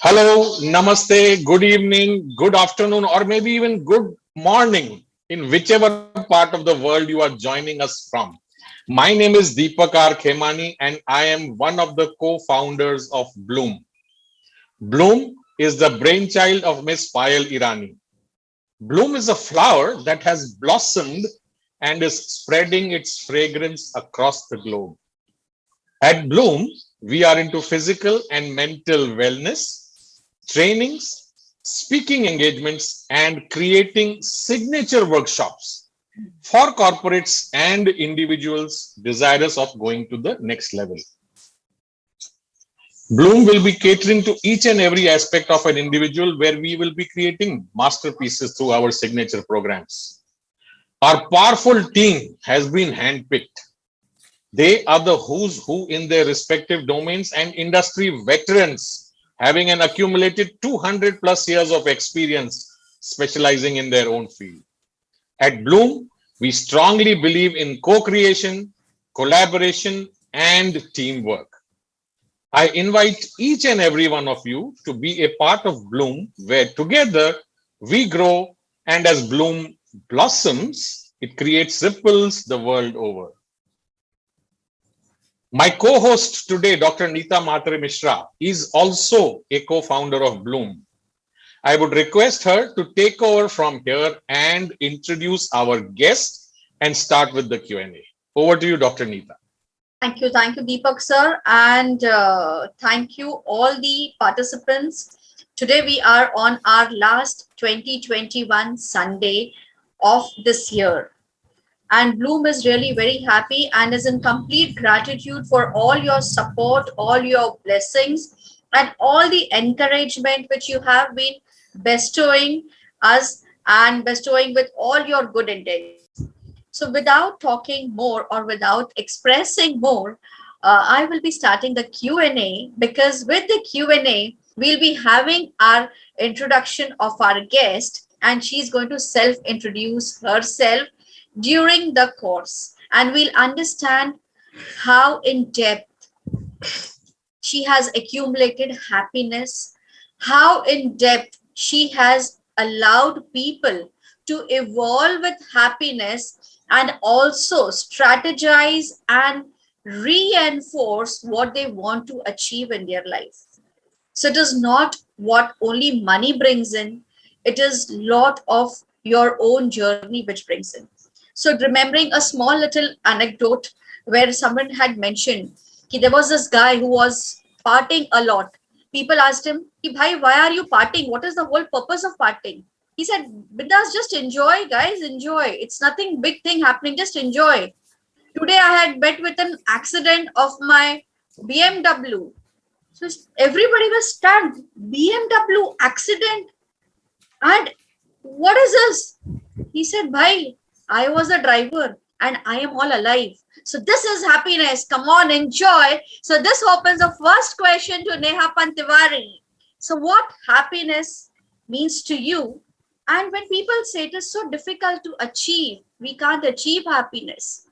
Hello, namaste, good evening, good afternoon, or maybe even good morning in whichever part of the world you are joining us from. My name is Deepak R. Khemani, and I am one of the co founders of Bloom. Bloom is the brainchild of Miss Payal Irani. Bloom is a flower that has blossomed and is spreading its fragrance across the globe. At Bloom, we are into physical and mental wellness, trainings, speaking engagements, and creating signature workshops for corporates and individuals desirous of going to the next level. Bloom will be catering to each and every aspect of an individual where we will be creating masterpieces through our signature programs. Our powerful team has been handpicked. They are the who's who in their respective domains and industry veterans, having an accumulated 200 plus years of experience specializing in their own field. At Bloom, we strongly believe in co creation, collaboration, and teamwork. I invite each and every one of you to be a part of Bloom, where together we grow, and as Bloom blossoms, it creates ripples the world over. My co-host today, Dr. Neeta Matre Mishra, is also a co-founder of Bloom. I would request her to take over from here and introduce our guest and start with the Q&A. Over to you, Dr. Neeta. Thank you, Deepak sir, and thank you all the participants. Today we are on our last 2021 Sunday of this year, and Bloom is really very happy and is in complete gratitude for all your support, all your blessings, and all the encouragement which you have been bestowing us and bestowing with all your good intentions. So without talking more or without expressing more, I will be starting the Q&A, because with the Q&A, we'll be having our introduction of our guest, and she's going to self-introduce herself during the course, and we'll understand how in depth she has accumulated happiness, how in depth she has allowed people to evolve with happiness and also strategize and reinforce what they want to achieve in their life. So it is not what only money brings in, it is lot of your own journey which brings in. So remembering a small little anecdote where someone had mentioned there was this guy who was partying a lot. People asked him, Bhai, why are you partying? What is the whole purpose of partying? He said, Bindas, just enjoy, guys, enjoy. It's nothing big thing happening, just enjoy. Today I had met with an accident of my BMW. So everybody was stunned. BMW accident. And what is this? He said, Bhai, I was a driver and I am all alive. So this is happiness. Come on, enjoy. So this opens the first question to Neha Pantiwari. So what happiness means to you? And when people say it is so difficult to achieve, we can't achieve happiness.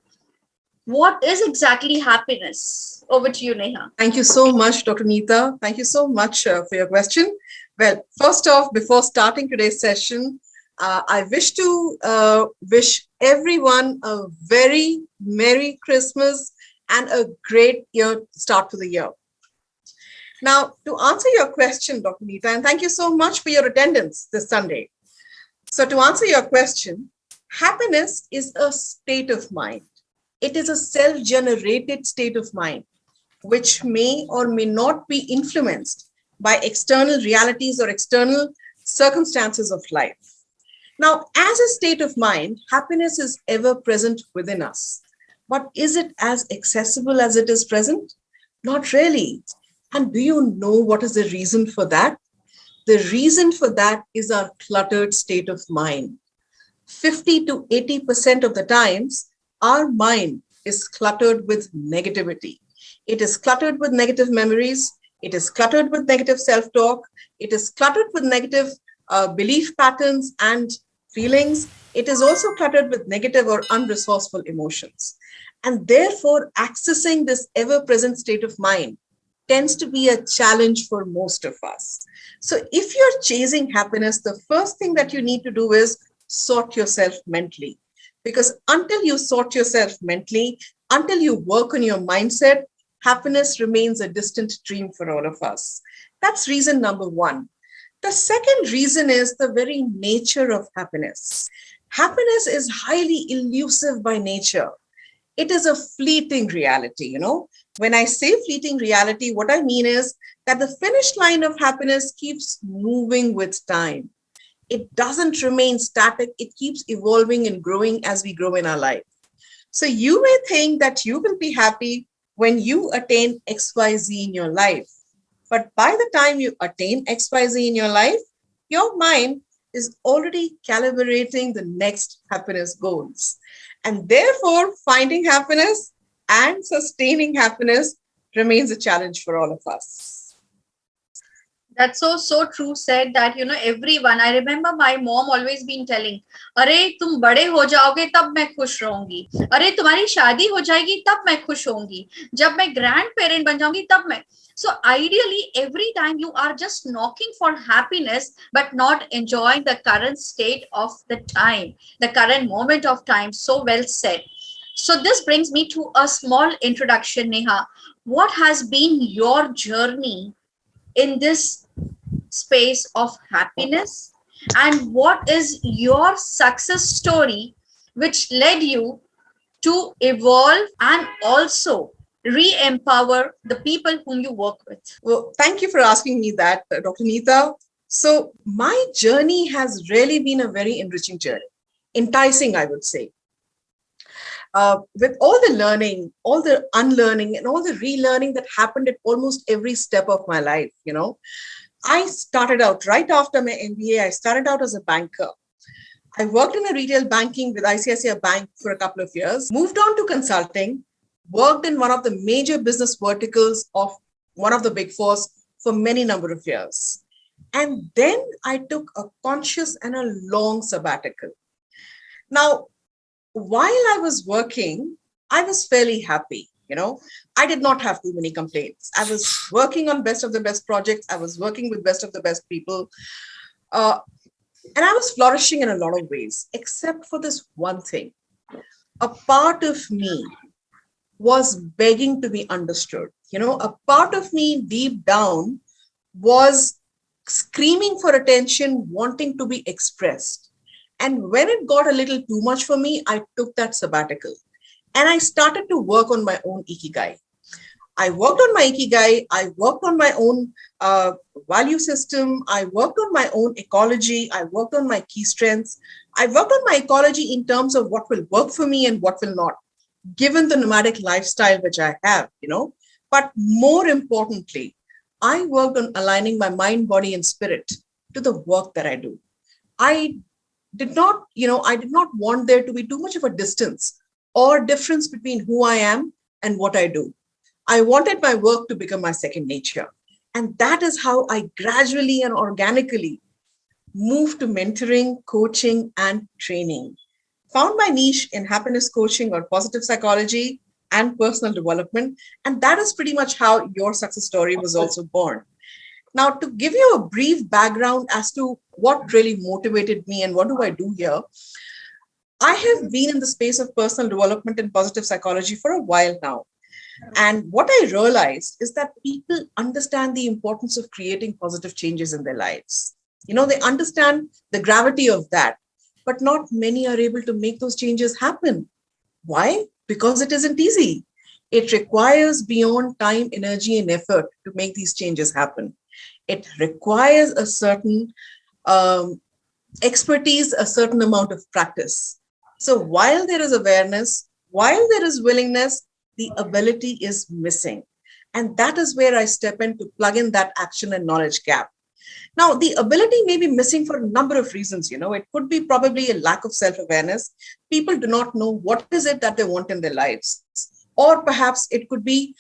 What is exactly happiness? Over to you, Neha. Thank you so much, Dr. Neeta. Thank you so much for your question. Well, first off, before starting today's session, I wish to wish everyone a very Merry Christmas and a great year start to the year. Now, to answer your question, Dr. Neeta, and thank you so much for your attendance this Sunday. So to answer your question, happiness is a state of mind. It is a self-generated state of mind, which may or may not be influenced by external realities or external circumstances of life. Now, as a state of mind, happiness is ever present within us. But is it as accessible as it is present? Not really. And do you know what is the reason for that? The reason for that is our cluttered state of mind. 50 to 80% of the times, our mind is cluttered with negativity. It is cluttered with negative memories. It is cluttered with negative self-talk. It is cluttered with negative belief patterns and feelings. It is also cluttered with negative or unresourceful emotions. And therefore, accessing this ever-present state of mind tends to be a challenge for most of us. So if you're chasing happiness, the first thing that you need to do is sort yourself mentally. Because until you sort yourself mentally, until you work on your mindset, happiness remains a distant dream for all of us. That's reason number one. The second reason is the very nature of happiness. Happiness is highly elusive by nature. It is a fleeting reality. When I say fleeting reality, what I mean is that the finish line of happiness keeps moving with time. It doesn't remain static. It keeps evolving and growing as we grow in our life. So you may think that you will be happy when you attain XYZ in your life. But by the time you attain XYZ in your life, your mind is already calibrating the next happiness goals. And therefore, finding happiness and sustaining happiness remains a challenge for all of us. That's so true said that everyone. I remember my mom always been telling, अरे तुम बड़े हो जाओगे तब मैं खुश रहूंगी, अरे तुम्हारी शादी हो जाएगी तब मैं खुश होंगी, जब मैं ग्रैंड पेरेंट बन जाऊंगी तब मैं. So ideally, every time you are just knocking for happiness, but not enjoying the current state of the time, the current moment of time. So well said. So this brings me to a small introduction, Neha. What has been your journey in this space of happiness, and what is your success story which led you to evolve and also re-empower the people whom you work with? Well, thank you for asking me that, Dr. Neeta. So my journey has really been a very enriching journey, enticing, I would say. With all the learning, all the unlearning, and all the relearning that happened at almost every step of my life, I started out right after my MBA. I started out as a banker. I worked in a retail banking with ICICI Bank for a couple of years, moved on to consulting, worked in one of the major business verticals of one of the big fours for many number of years. And then I took a conscious and a long sabbatical. Now, while I was working, I was fairly happy. I did not have too many complaints. I was working on best of the best projects. I was working with best of the best people. And I was flourishing in a lot of ways, except for this one thing. A part of me was begging to be understood. A part of me deep down was screaming for attention, wanting to be expressed. And when it got a little too much for me, I took that sabbatical and I started to work on my own ikigai. I worked on my ikigai. I worked on my own value system. I worked on my own ecology. I worked on my key strengths. I worked on my ecology in terms of what will work for me and what will not, given the nomadic lifestyle which I have, But more importantly, I worked on aligning my mind, body, and spirit to the work that I do. I did not want there to be too much of a distance or difference between who I am and what I do. I wanted my work to become my second nature. And that is how I gradually and organically moved to mentoring, coaching, and training. Found my niche in happiness coaching or positive psychology and personal development. And that is pretty much how your success story was also born. Now, to give you a brief background as to what really motivated me and what do I do here, I have been in the space of personal development and positive psychology for a while now. And what I realized is that people understand the importance of creating positive changes in their lives. They understand the gravity of that, but not many are able to make those changes happen. Why? Because it isn't easy. It requires beyond time, energy, and effort to make these changes happen. It requires a certain expertise, a certain amount of practice. So while there is awareness, while there is willingness, the ability is missing. And that is where I step in to plug in that action and knowledge gap. Now, the ability may be missing for a number of reasons. It could be probably a lack of self-awareness. People do not know what is it that they want in their lives. Or perhaps it could be,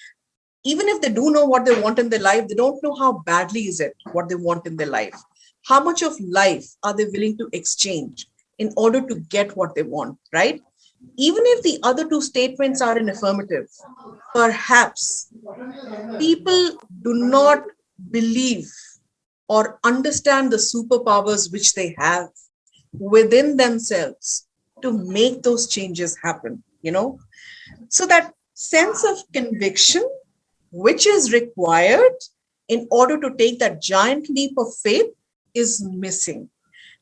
even if they do know what they want in their life, they don't know how badly is it what they want in their life. How much of life are they willing to exchange in order to get what they want, right? Even if the other two statements are in affirmative, perhaps people do not believe or understand the superpowers which they have within themselves to make those changes happen, So that sense of conviction, which is required in order to take that giant leap of faith, is missing.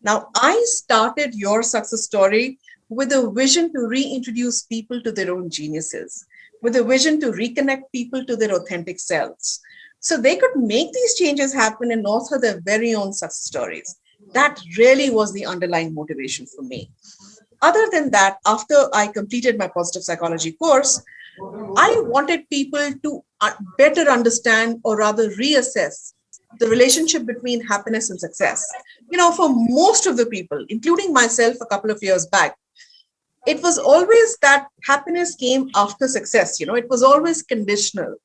Now, I started your success story with a vision to reintroduce people to their own geniuses, with a vision to reconnect people to their authentic selves. So they could make these changes happen and author their very own success stories. That really was the underlying motivation for me. Other than that, after I completed my positive psychology course, I wanted people to better understand or rather reassess the relationship between happiness and success. For most of the people, including myself a couple of years back, it was always that happiness came after success. It was always conditional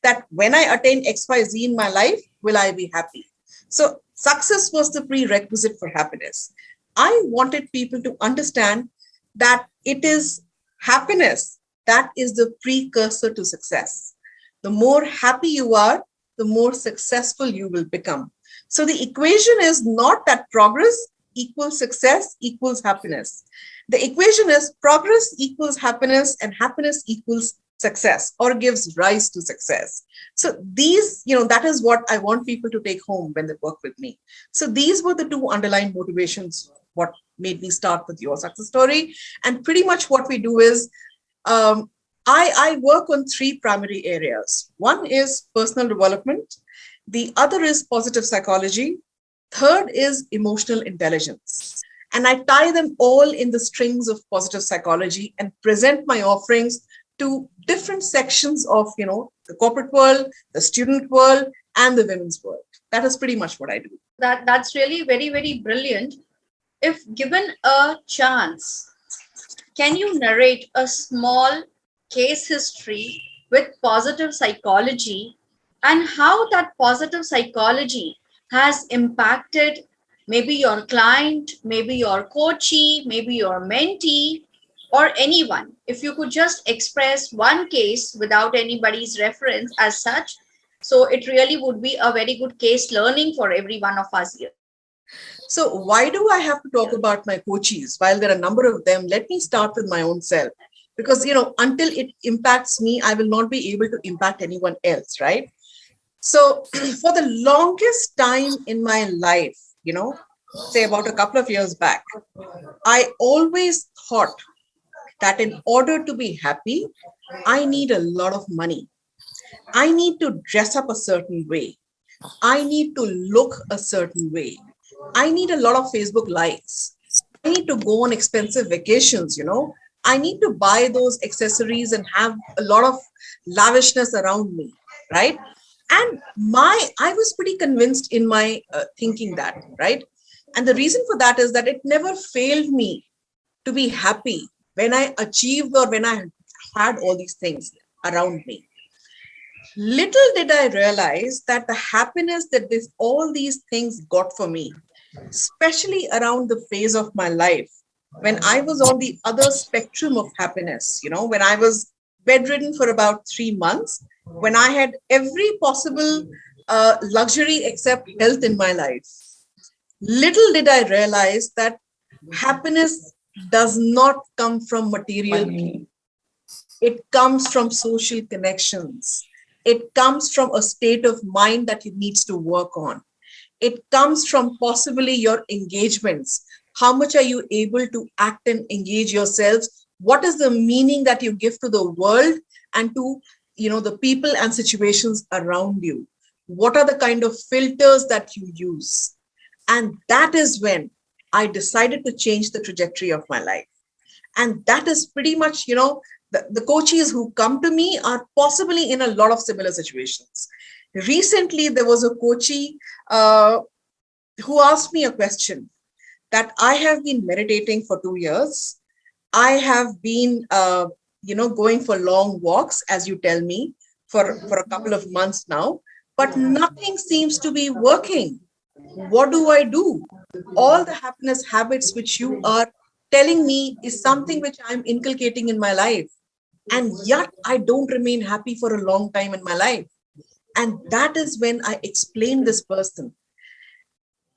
that when I attain XYZ in my life, will I be happy? So success was the prerequisite for happiness. I wanted people to understand that it is happiness that is the precursor to success. The more happy you are, the more successful you will become. So the equation is not that progress equals success equals happiness. The equation is progress equals happiness and happiness equals success or gives rise to success. So that is what I want people to take home when they work with me. So these were the two underlying motivations, what made me start with your success story. And pretty much what we do is, I work on three primary areas. One is personal development. The other is positive psychology. Third is emotional intelligence. And I tie them all in the strings of positive psychology and present my offerings to different sections of, the corporate world, the student world, and the women's world. That is pretty much what I do. That's really very, very brilliant. If given a chance, can you narrate a small case history with positive psychology and how that positive psychology has impacted maybe your client, maybe your coachee, maybe your mentee, or anyone? If you could just express one case without anybody's reference as such, so it really would be a very good case learning for every one of us here. So why do I have to talk about my coaches? While there are a number of them, let me start with my own self. Because, until it impacts me, I will not be able to impact anyone else, right? So for the longest time in my life, say about a couple of years back, I always thought that in order to be happy, I need a lot of money. I need to dress up a certain way. I need to look a certain way. I need a lot of Facebook likes. I need to go on expensive vacations, I need to buy those accessories and have a lot of lavishness around me, right? And I was pretty convinced in my thinking that, right? And the reason for that is that it never failed me to be happy when I achieved or when I had all these things around me. Little did I realize that the happiness that all these things got for me, especially around the phase of my life when I was on the other spectrum of happiness, when I was bedridden for about 3 months, when I had every possible luxury except health in my life. Little did I realize that happiness does not come from material gain. It comes from social connections. It comes from a state of mind that it needs to work on. It comes from possibly your engagements. How much are you able to act and engage yourselves? What is the meaning that you give to the world and to the people and situations around you? What are the kind of filters that you use? And that is when I decided to change the trajectory of my life. And that is pretty much, the coaches who come to me are possibly in a lot of similar situations. Recently, there was a coachee who asked me a question that I have been meditating for 2 years. I have been, going for long walks, as you tell me, for a couple of months now, but nothing seems to be working. What do I do? All the happiness habits which you are telling me is something which I'm inculcating in my life. And yet I don't remain happy for a long time in my life. And that is when I explain this person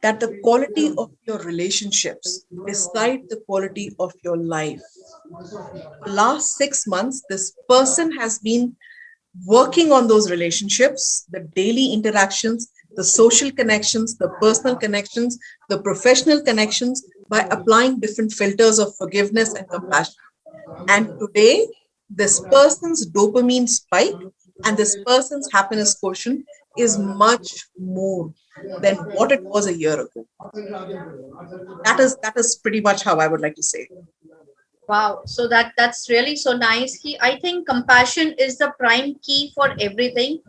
that the quality of your relationships decide the quality of your life. For last 6 months, this person has been working on those relationships, the daily interactions, the social connections, the personal connections, the professional connections by applying different filters of forgiveness and compassion. And today, this person's dopamine spike and this person's happiness quotient is much more than what it was a year ago. That is pretty much how I would like to say. Wow. So that's really so nice. I think compassion is the prime key for everything.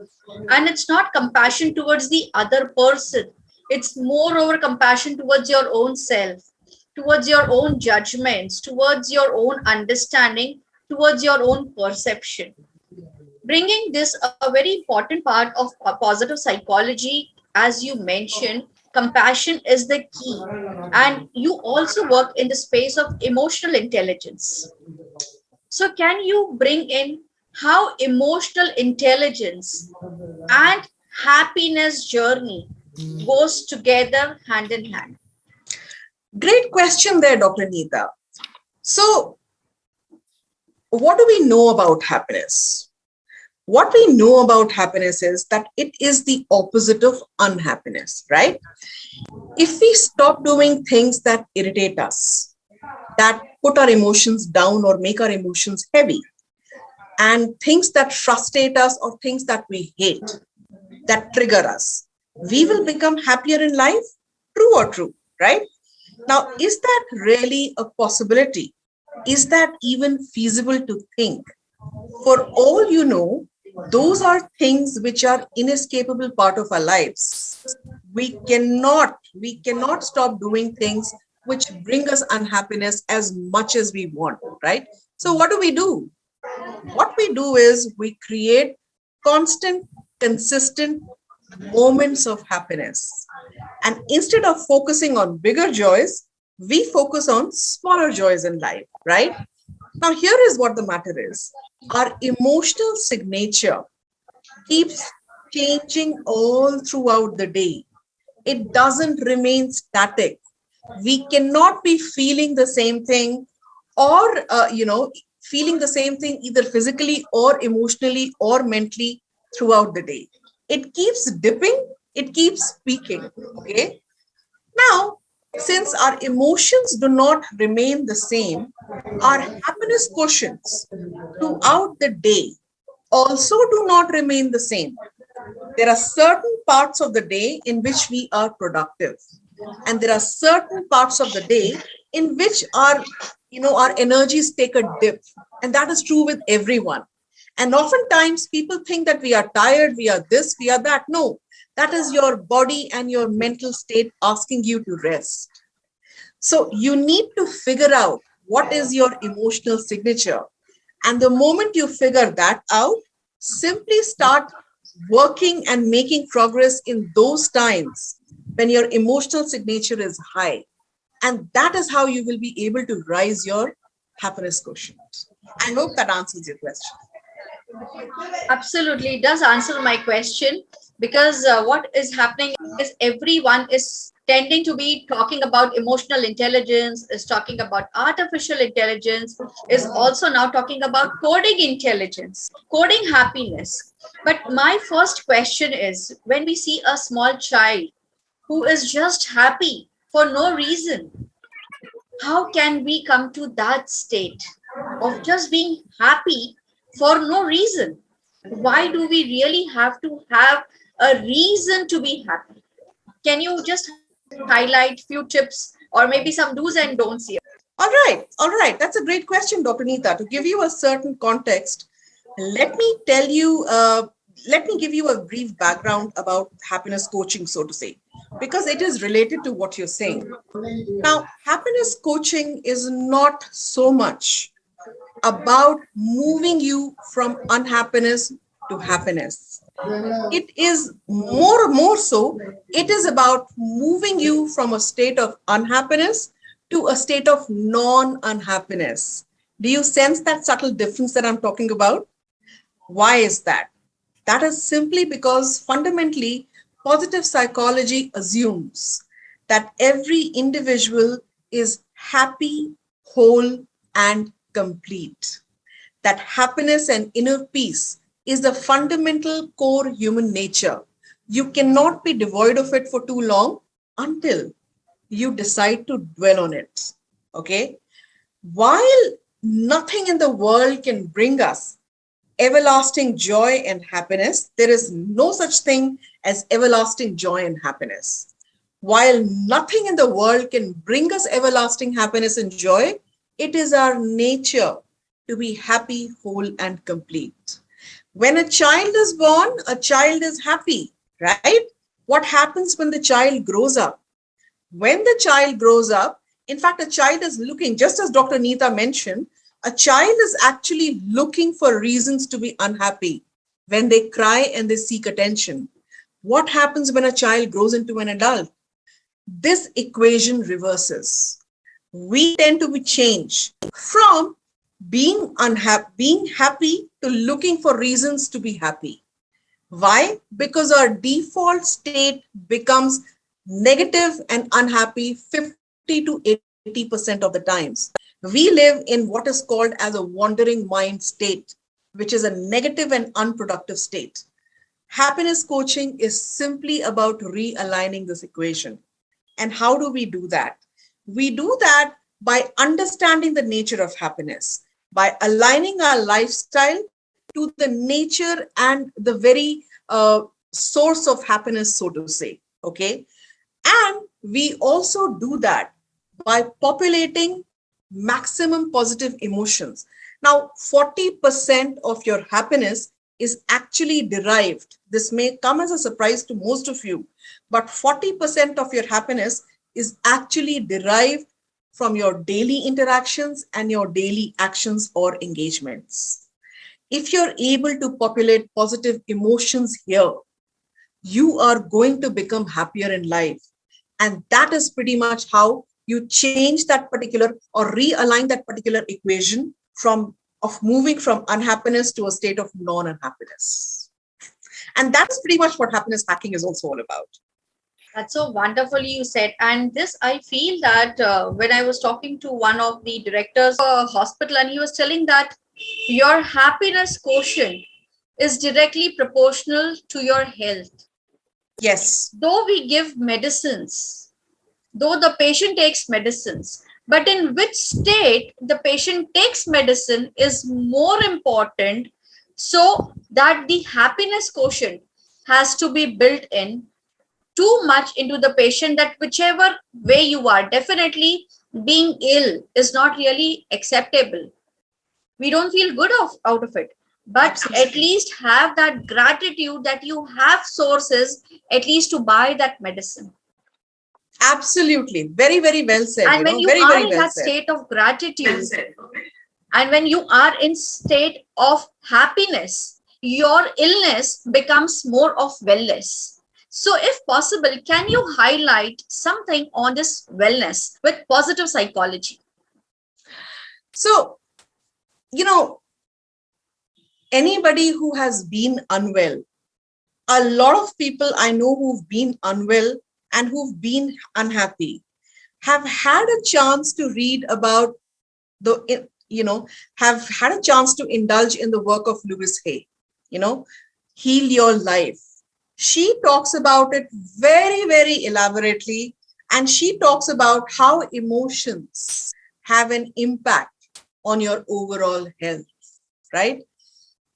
And it's not compassion towards the other person. It's moreover compassion towards your own self, towards your own judgments, towards your own understanding, towards your own perception. Bringing this a very important part of positive psychology, as you mentioned, compassion is the key. And you also work in the space of emotional intelligence. So can you bring in how emotional intelligence and happiness journey goes together hand in hand? Great question there, Dr. Neeta. So, what do we know about happiness? What we know about happiness is that it is the opposite of unhappiness, right? If we stop doing things that irritate us, that put our emotions down or make our emotions heavy, and things that frustrate us or things that we hate, that trigger us, we will become happier in life. True or true, right? Now, is that really a possibility? Is that even feasible to think? For all you know, those are things which are inescapable part of our lives. We cannot stop doing things which bring us unhappiness as much as we want, right? So what do? What we do is we create constant, consistent moments of happiness. And instead of focusing on bigger joys, we focus on smaller joys in life, right? Now, here is what the matter is. Our emotional signature keeps changing all throughout the day. It doesn't remain static. We cannot be feeling the same thing or, feeling the same thing either physically or emotionally or mentally throughout the day. It keeps dipping, it keeps peaking. Okay. Now, since our emotions do not remain the same, our happiness quotients throughout the day also do not remain the same. There are certain parts of the day in which we are productive, and there are certain parts of the day in which our energies take a dip, and that is true with everyone. And oftentimes people think that we are tired, we are this, we are that. No, that is your body and your mental state asking you to rest. So you need to figure out what is your emotional signature. And the moment you figure that out, simply start working and making progress in those times when your emotional signature is high. And that is how you will be able to rise your happiness quotient. I hope that answers your question. Absolutely, it does answer my question, because what is happening is everyone is tending to be talking about emotional intelligence, is talking about artificial intelligence, is also now talking about coding intelligence, coding happiness. But my first question is, when we see a small child who is just happy for no reason, how can we come to that state of just being happy for no reason? Why do we really have to have a reason to be happy? Can you just highlight few tips or maybe some do's and don'ts here? All right. That's a great question, Dr. Neeta. To give you a certain context, let me tell you, let me give you a brief background about happiness coaching, so to say, because it is related to what you're saying. Now, happiness coaching is not so much about moving you from unhappiness to happiness. It is more so, it is about moving you from a state of unhappiness to a state of non-unhappiness. Do you sense that subtle difference that I'm talking about? Why is that? That is simply because fundamentally, positive psychology assumes that every individual is happy, whole, and complete. That happiness and inner peace is the fundamental core human nature. You cannot be devoid of it for too long until you decide to dwell on it. Okay? While nothing in the world can bring us everlasting joy and happiness, there is no such thing as everlasting joy and happiness. While nothing in the world can bring us everlasting happiness and joy, it is our nature to be happy, whole, and complete. When a child is born, a child is happy, right? What happens when the child grows up? When the child grows up, in fact, a child is looking, just as Dr. Neeta mentioned, a child is actually looking for reasons to be unhappy when they cry and they seek attention. What happens when a child grows into an adult? This equation reverses. We tend to be changed from being unhappy, being happy to looking for reasons to be happy. Why? Because our default state becomes negative and unhappy 50 to 80% of the times. We live in what is called as a wandering mind state, which is a negative and unproductive state. Happiness coaching is simply about realigning this equation. And how do we do that? We do that by understanding the nature of happiness, by aligning our lifestyle to the nature and the very source of happiness, so to say. Okay. And we also do that by populating maximum positive emotions. Now, 40% of your happiness is actually derived. This may come as a surprise to most of you, but 40% of your happiness is actually derived from your daily interactions and your daily actions or engagements. If you're able to populate positive emotions here, you are going to become happier in life. And that is pretty much how you change that particular or realign that particular equation from of moving from unhappiness to a state of non-unhappiness. And that is pretty much what happiness hacking is also all about. That's so wonderfully you said. And this, I feel that when I was talking to one of the directors of a hospital, and he was telling that your happiness quotient is directly proportional to your health. Yes. Though we give medicines, though the patient takes medicines, but in which state the patient takes medicine is more important, so that the happiness quotient has to be built in too much into the patient, that whichever way you are, definitely being ill is not really acceptable. We don't feel good out of it, but Absolutely. at least have that gratitude that you have sources at least to buy that medicine. Absolutely. Very, very well said. And when you Very, are very in well that said. state of gratitude, and when you are in state of happiness, your illness becomes more of wellness. So if possible, can you highlight something on this wellness with positive psychology? So, you know, anybody who has been unwell, a lot of people I know who've been unwell and who've been unhappy have had a chance to read about have had a chance to indulge in the work of Louise Hay, Heal Your Life. She talks about it very, very elaborately, and she talks about how emotions have an impact on your overall health, right?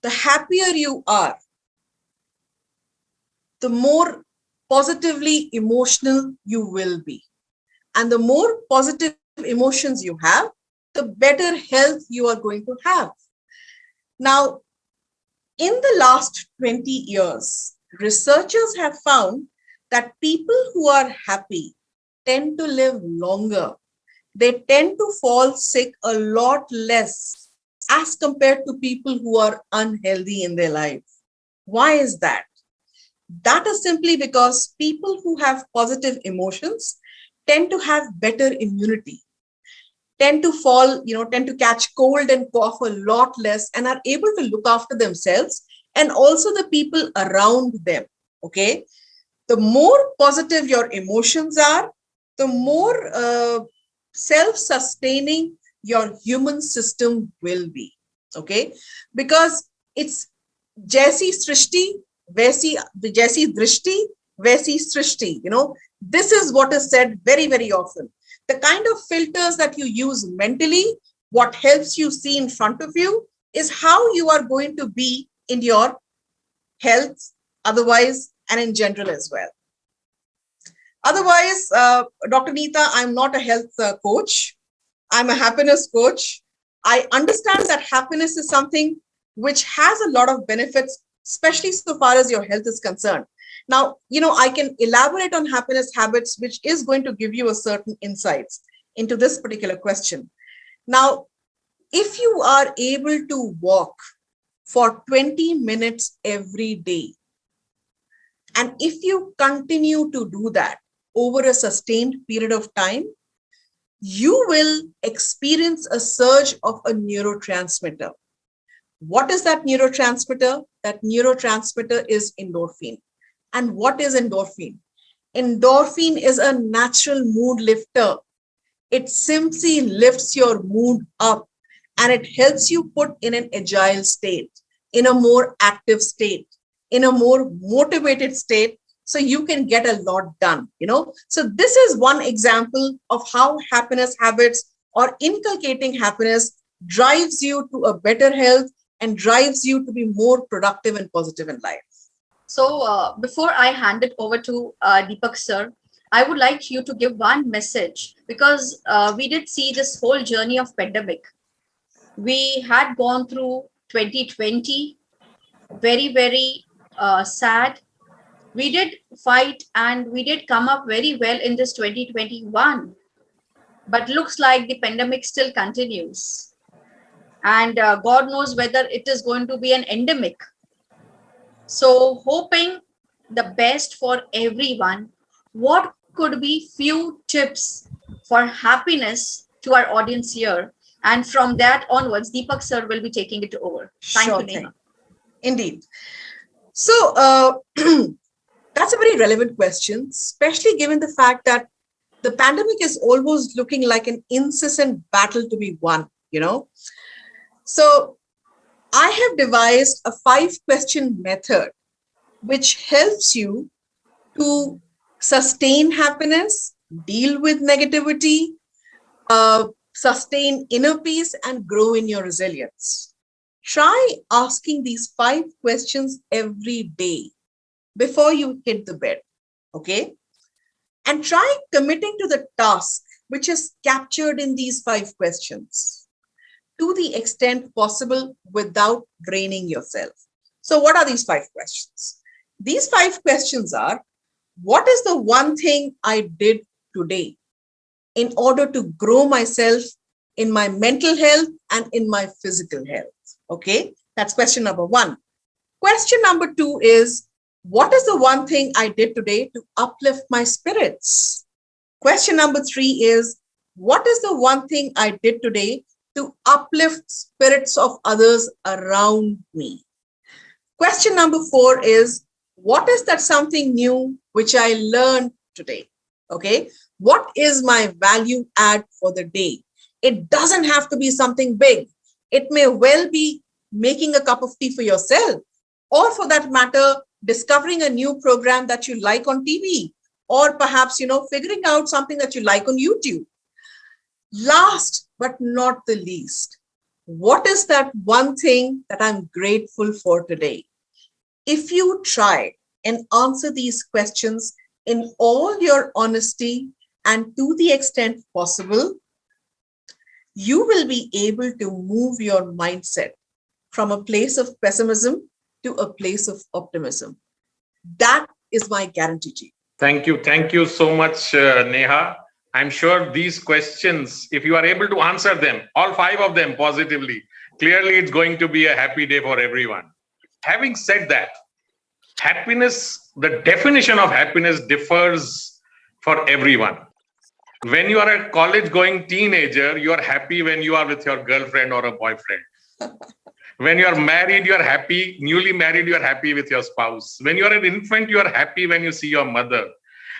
The happier you are, the more positively emotional you will be. And the more positive emotions you have, the better health you are going to have. Now, in the last 20 years, researchers have found that people who are happy tend to live longer. They tend to fall sick a lot less as compared to people who are unhealthy in their life. Why is that? That is simply because people who have positive emotions tend to have better immunity, tend to catch cold and cough a lot less, and are able to look after themselves and also the people around them. Okay. The more positive your emotions are, the more self-sustaining your human system will be. Okay. Because it's Jaisi Srishti, Jaisi Drishti, Vaisi Srishti. This is what is said very, very often. The kind of filters that you use mentally, what helps you see in front of you, is how you are going to be in your health, otherwise, and in general as well. Otherwise, Dr. Neeta, I'm not a health coach. I'm a happiness coach. I understand that happiness is something which has a lot of benefits, especially so far as your health is concerned. Now, I can elaborate on happiness habits, which is going to give you a certain insights into this particular question. Now, if you are able to walk for 20 minutes every day, and if you continue to do that over a sustained period of time, you will experience a surge of a neurotransmitter. What is that neurotransmitter? That neurotransmitter is endorphin. And what is endorphin? Endorphin is a natural mood lifter. It simply lifts your mood up and it helps you put in an agile state, in a more active state, in a more motivated state, so you can get a lot done. So this is one example of how happiness habits or inculcating happiness drives you to a better health and drives you to be more productive and positive in life. So before I hand it over to Deepak sir, I would like you to give one message, because we did see this whole journey of pandemic. We had gone through 2020, very, very sad. We did fight and we did come up very well in this 2021, but looks like the pandemic still continues. And God knows whether it is going to be an endemic. So hoping the best for everyone, what could be few tips for happiness to our audience here? And from that onwards, Deepak sir will be taking it over. Thank Sure you, thing. Neha. Indeed. So that's a very relevant question, especially given the fact that the pandemic is almost looking like an incessant battle to be won. So I have devised a 5-question method which helps you to sustain happiness, deal with negativity, sustain inner peace, and grow in your resilience. Try asking these 5 questions every day before you hit the bed. Okay? And try committing to the task which is captured in these 5 questions to the extent possible without draining yourself. So, what are these 5 questions? These 5 questions are: what is the one thing I did today in order to grow myself in my mental health and in my physical health? Okay, that's question number 1. Question number 2 is: what is the one thing I did today to uplift my spirits? Question number 3 is: what is the one thing I did today to uplift spirits of others around me? Question number 4 is: what is that something new which I learned today? Okay, what is my value add for the day? It doesn't have to be something big. It may well be making a cup of tea for yourself, or for that matter, discovering a new program that you like on TV, or perhaps, figuring out something that you like on YouTube. Last but not the least, what is that one thing that I'm grateful for today? If you try and answer these questions in all your honesty and to the extent possible, you will be able to move your mindset from a place of pessimism to a place of optimism. That is my guarantee to you. Thank you. Thank you so much, Neha. I'm sure these questions, if you are able to answer them, all 5 of them positively, clearly it's going to be a happy day for everyone. Having said that, happiness, the definition of happiness differs for everyone. When you are a college going teenager, you are happy when you are with your girlfriend or a boyfriend. When you are married, you are happy. Newly married, you are happy with your spouse. When you are an infant, you are happy when you see your mother.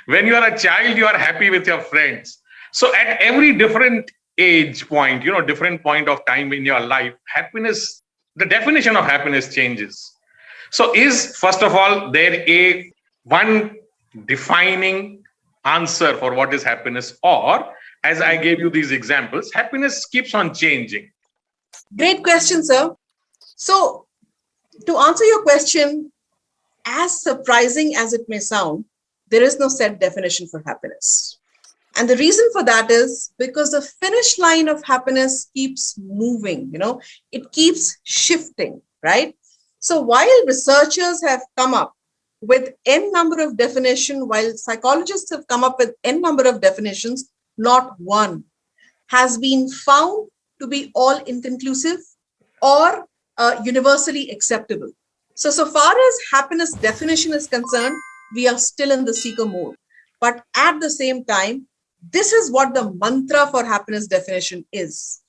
When you are a child, you are happy with your friends. So at every different age point, different point of time in your life, happiness, the definition of happiness changes. So is, first of all, there a one defining answer for what is happiness? Or, as I gave you these examples, happiness keeps on changing. Great question, sir. So, to answer your question, as surprising as it may sound, there is no set definition for happiness. And the reason for that is because the finish line of happiness keeps moving, it keeps shifting, right? So while researchers have come up with n number of definitions, while psychologists have come up with n number of definitions, not one has been found to be all inconclusive or universally acceptable. So far as happiness definition is concerned, we are still in the seeker mode. But at the same time, this is what the mantra for happiness definition is.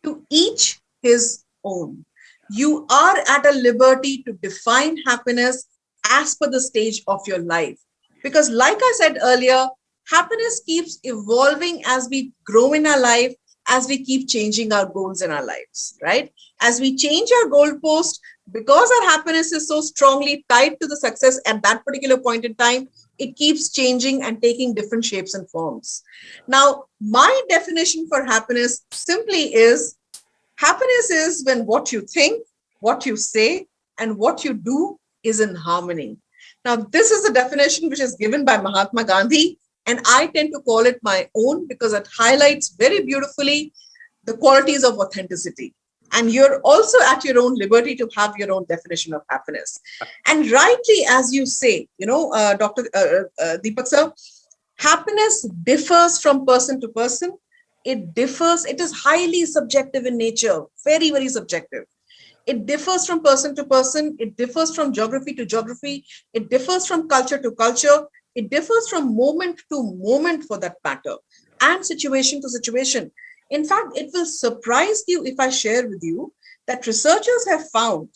To each his own. You are at a liberty to define happiness as per the stage of your life. Because like I said earlier, happiness keeps evolving as we grow in our life, as we keep changing our goals in our lives, right? As we change our goalpost, because our happiness is so strongly tied to the success at that particular point in time, it keeps changing and taking different shapes and forms. Now, my definition for happiness simply is happiness is when what you think, what you say, and what you do is in harmony. Now, this is a definition which is given by Mahatma Gandhi, and I tend to call it my own because it highlights very beautifully the qualities of authenticity. And you're also at your own liberty to have your own definition of happiness. And rightly, as you say, Dr. Deepak sir, happiness differs from person to person. It differs. It is highly subjective in nature, very, very subjective. It differs from person to person. It differs from geography to geography. It differs from culture to culture. It differs from moment to moment for that matter and situation to situation. In fact, it will surprise you if I share with you that researchers have found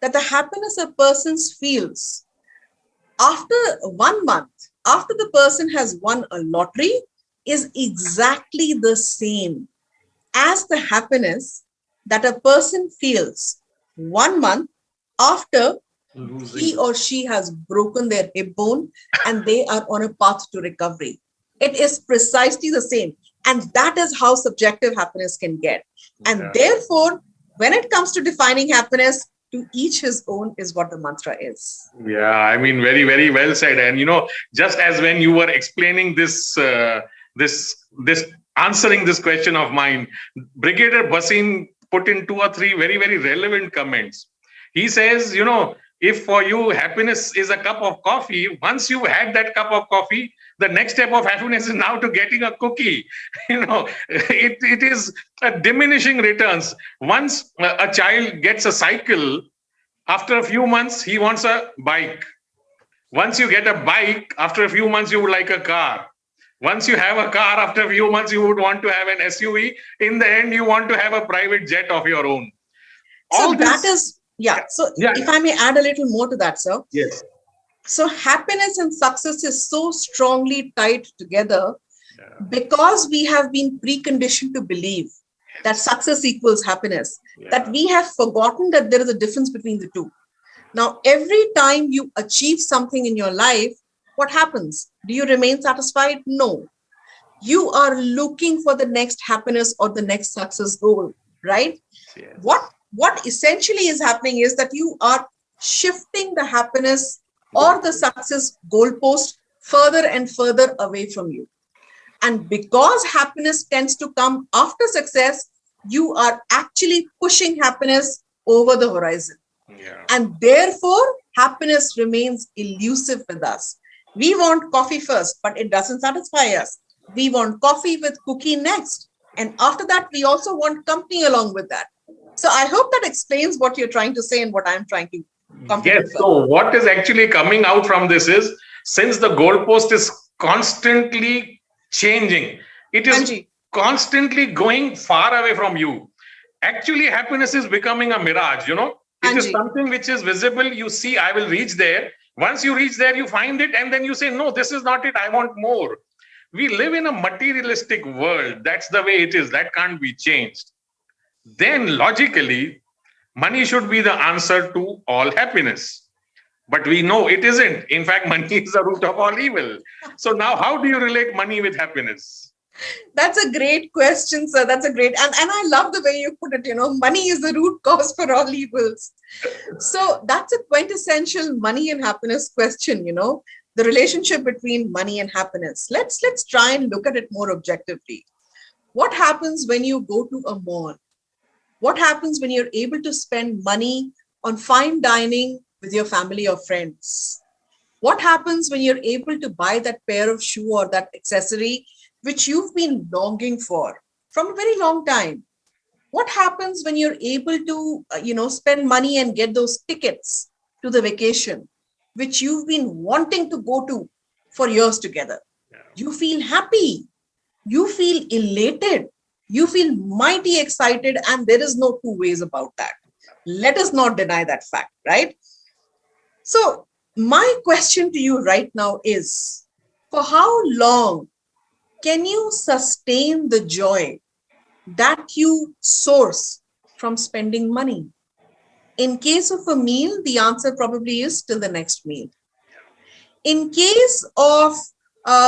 that the happiness a person feels after 1 month, after the person has won a lottery, is exactly the same as the happiness that a person feels 1 month after he or she has broken their hip bone and they are on a path to recovery. It is precisely the same. And that is how subjective happiness can get. And therefore, when it comes to defining happiness, to each his own is what the mantra is. Yeah, I mean, very, very well said. And just as when you were explaining this, answering this question of mine, Brigadier Basim put in 2 or 3 very, very relevant comments. He says, if for you happiness is a cup of coffee, once you've had that cup of coffee, the next step of happiness is now to getting a cookie. It is a diminishing returns. Once a child gets a cycle, after a few months, he wants a bike. Once you get a bike, after a few months, you would like a car. Once you have a car, after a few months, you would want to have an SUV. In the end, you want to have a private jet of your own. So that is, So if I may add a little more to that, sir. Yes. So happiness and success is so strongly tied together because we have been preconditioned to believe that success equals happiness, that we have forgotten that there is a difference between the two. Now, every time you achieve something in your life, what happens? Do you remain satisfied? No. You are looking for the next happiness or the next success goal, right? Yes. What essentially is happening is that you are shifting the happiness or the success goalpost further and further away from you. And because happiness tends to come after success, you are actually pushing happiness over the horizon. Yeah. And therefore, happiness remains elusive with us. We want coffee first, but it doesn't satisfy us. We want coffee with cookie next. And after that, we also want company along with that. So I hope that explains what you're trying to say and what I'm trying to Yes. So what is actually coming out from this is, since the goalpost is constantly changing, it is constantly going far away from you. Actually, happiness is becoming a mirage, you know. It is Anji. something which is visible. You see, I will reach there. Once you reach there, you find it, and then you say, no, this is not it. I want more. We live in a materialistic world. That's the way it is. That can't be changed. Then, logically, money should be the answer to all happiness. But we know it isn't. In fact, money is the root of all evil. So, now how do you relate money with happiness? That's a great question, sir. That's a great, and I love the way you put it. Money is the root cause for all evils. So that's a quintessential money and happiness question. The relationship between money and happiness. Let's try and look at it more objectively. What happens when you go to a mall? What happens when you're able to spend money on fine dining with your family or friends? What happens when you're able to buy that pair of shoe or that accessory which you've been longing for from a very long time? What happens when you're able to, spend money and get those tickets to the vacation, which you've been wanting to go to for years together? You feel happy. You feel elated. You feel mighty excited, and there is no two ways about that. Let us not deny that fact, right? So my question to you right now is, for how long can you sustain the joy that you source from spending money? In case of a meal, the answer probably is till the next meal. In case of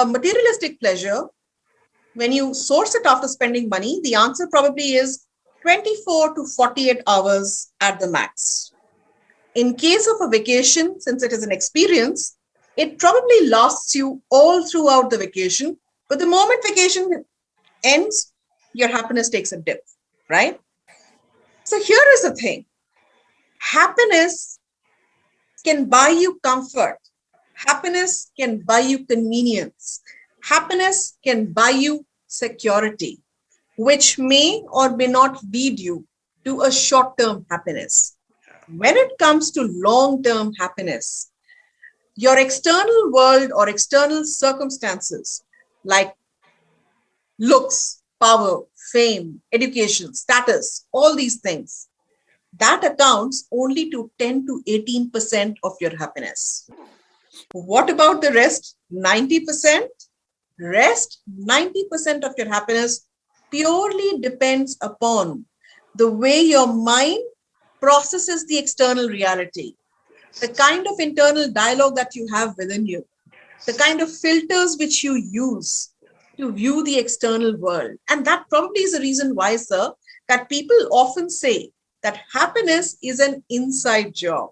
materialistic pleasure, when you source it after spending money, the answer probably is 24 to 48 hours at the max. In case of a vacation, since it is an experience, it probably lasts you all throughout the vacation. But the moment vacation ends, your happiness takes a dip, right? So here is the thing. Happiness can buy you comfort. Happiness can buy you convenience. Happiness can buy you security, which may or may not lead you to a short-term happiness. When it comes to long-term happiness, your external world or external circumstances like looks, power, fame, education, status, all these things, that accounts only to 10 to 18% of your happiness. What about the rest? 90%? Rest 90% of your happiness purely depends upon the way your mind processes the external reality, the kind of internal dialogue that you have within you, the kind of filters which you use to view the external world. And that probably is the reason why, sir, that people often say that happiness is an inside job.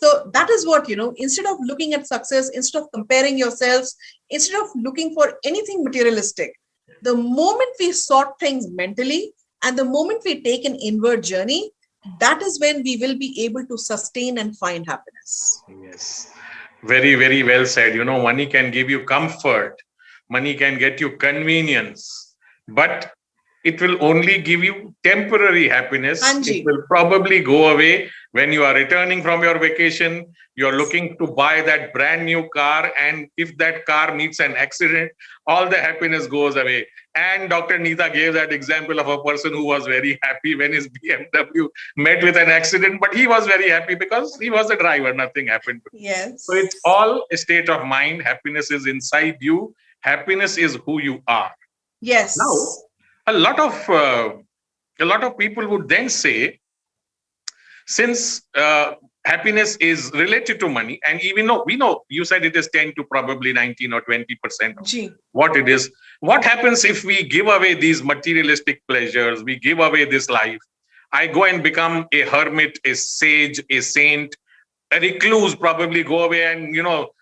So that is what, instead of looking at success, instead of comparing yourselves, instead of looking for anything materialistic, the moment we sort things mentally and the moment we take an inward journey, that is when we will be able to sustain and find happiness. Yes. Very, very well said. Money can give you comfort. Money can get you convenience, but it will only give you temporary happiness. Anji. It will probably go away when you are returning from your vacation. You're looking to buy that brand new car, and if that car meets an accident, all the happiness goes away. And Dr. Neeta gave that example of a person who was very happy when his BMW met with an accident, but he was very happy because he was a driver, nothing happened to him. Yes. So it's all a state of mind. Happiness is inside you. Happiness is who you are. Yes. Now, a lot of people would then say, since happiness is related to money, and even though we know you said it is 10 to probably 19 or 20% of what it is, what happens if we give away these materialistic pleasures, we give away this life? I go and become a hermit, a sage, a saint, a recluse, probably go away and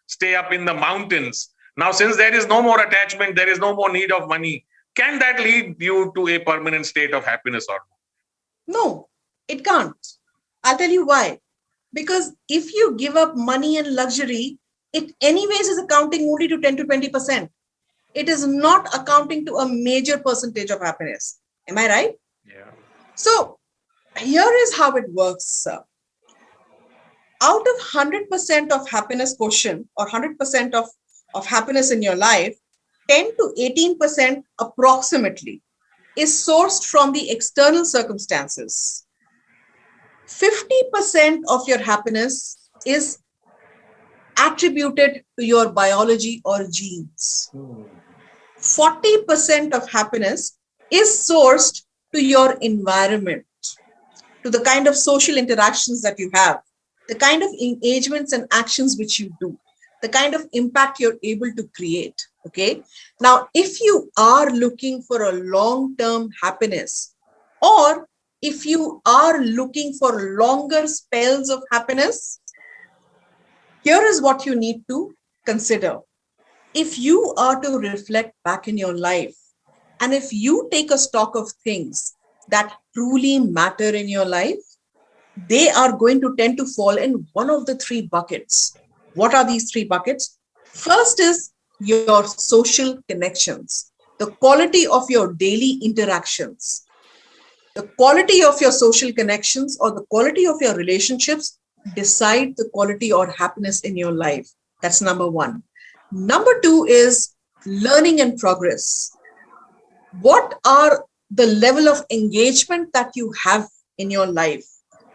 stay up in the mountains. Now, since there is no more attachment, there is no more need of money, can that lead you to a permanent state of happiness or not? No, it can't. I'll tell you why. Because if you give up money and luxury, it anyways is accounting only to 10 to 20%. It is not accounting to a major percentage of happiness. Am I right? Yeah. So here is how it works, sir. Out of 100% of happiness quotient or 100% of happiness in your life, 10 to 18% approximately is sourced from the external circumstances. 50% of your happiness is attributed to your biology or genes. 40% of happiness is sourced to your environment, to the kind of social interactions that you have, the kind of engagements and actions which you do, the kind of impact you're able to create. Okay. Now, if you are looking for a long term happiness, or if you are looking for longer spells of happiness, here is what you need to consider. If you are to reflect back in your life, and if you take a stock of things that truly matter in your life, they are going to tend to fall in one of the three buckets. What are these three buckets? First is your social connections, the quality of your daily interactions. The quality of your social connections or the quality of your relationships decide the quality or happiness in your life. That's number one. Number two is learning and progress. What are the level of engagement that you have in your life,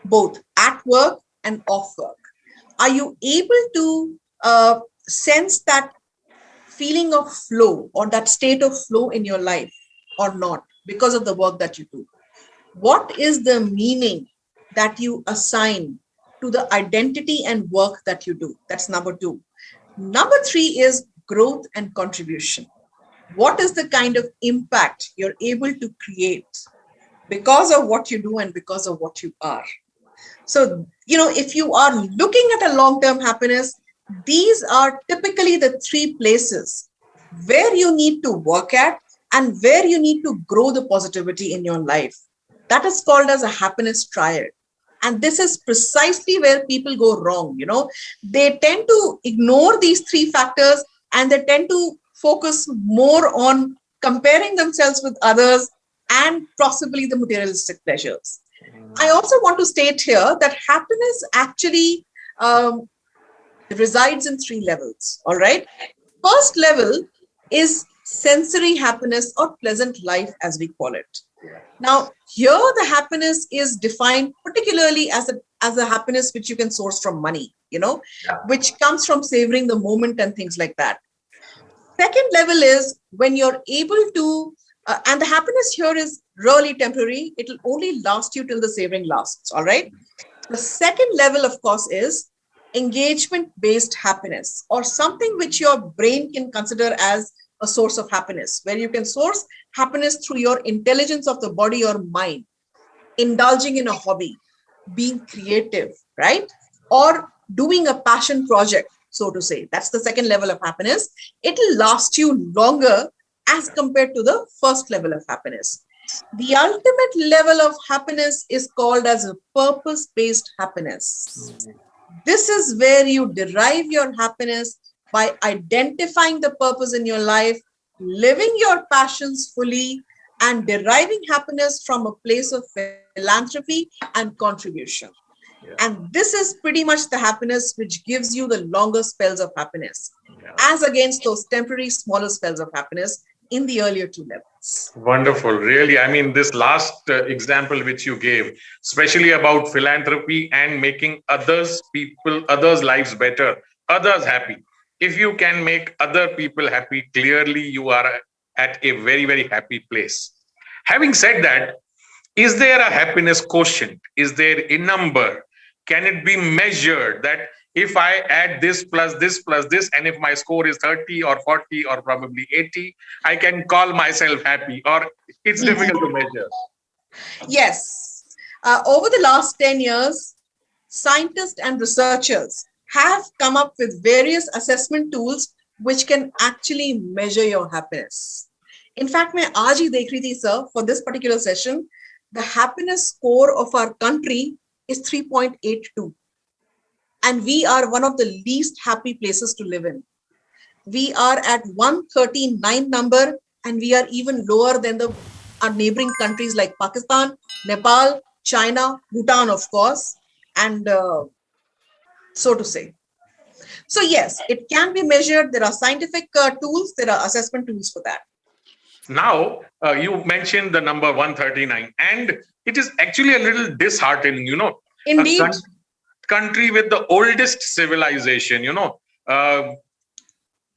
both at work and off work? Are you able to sense that feeling of flow or that state of flow in your life or not because of the work that you do? What is the meaning that you assign to the identity and work that you do? That's number two. Number three is growth and contribution. What is the kind of impact you're able to create because of what you do and because of what you are? So, if you are looking at a long-term happiness, these are typically the three places where you need to work at and where you need to grow the positivity in your life. That is called as a happiness triad. And this is precisely where people go wrong. They tend to ignore these three factors and they tend to focus more on comparing themselves with others and possibly the materialistic pleasures. I also want to state here that happiness actually resides in three levels. All right. First level is sensory happiness or pleasant life, as we call it. Now, here the happiness is defined particularly as a happiness which you can source from money, which comes from savoring the moment and things like that. Second level is when you're able to, and the happiness here is really temporary. It will only last you till the savoring lasts. All right. The second level, of course, is engagement-based happiness, or something which your brain can consider as a source of happiness, where you can source happiness through your intelligence of the body or mind, indulging in a hobby, being creative, right? Or doing a passion project, so to say. That's the second level of happiness. It'll last you longer as compared to the first level of happiness. The ultimate level of happiness is called as a purpose-based happiness. This is where you derive your happiness by identifying the purpose in your life, living your passions fully, and deriving happiness from a place of philanthropy and contribution. And this is pretty much the happiness which gives you the longer spells of happiness, as against those temporary smaller spells of happiness in the earlier two levels. Wonderful. Really. I mean, this last example which you gave, especially about philanthropy and making others' lives better, others happy. If you can make other people happy, clearly you are at a very, very happy place. Having said that, is there a happiness quotient? Is there a number? Can it be measured that if I add this plus this plus this, and if my score is 30 or 40 or probably 80, I can call myself happy, or it's difficult to measure? Yes. Over the last 10 years, scientists and researchers have come up with various assessment tools which can actually measure your happiness. In fact, मैं आज ही देख रही थी, sir, for this particular session, the happiness score of our country is 3.82. And we are one of the least happy places to live in. We are at 139 number, and we are even lower than our neighboring countries like Pakistan, Nepal, China, Bhutan, of course, and so to say. So yes, it can be measured. There are scientific tools. There are assessment tools for that. Now, you mentioned the number 139, and it is actually a little disheartening, a Indeed. country with the oldest civilization,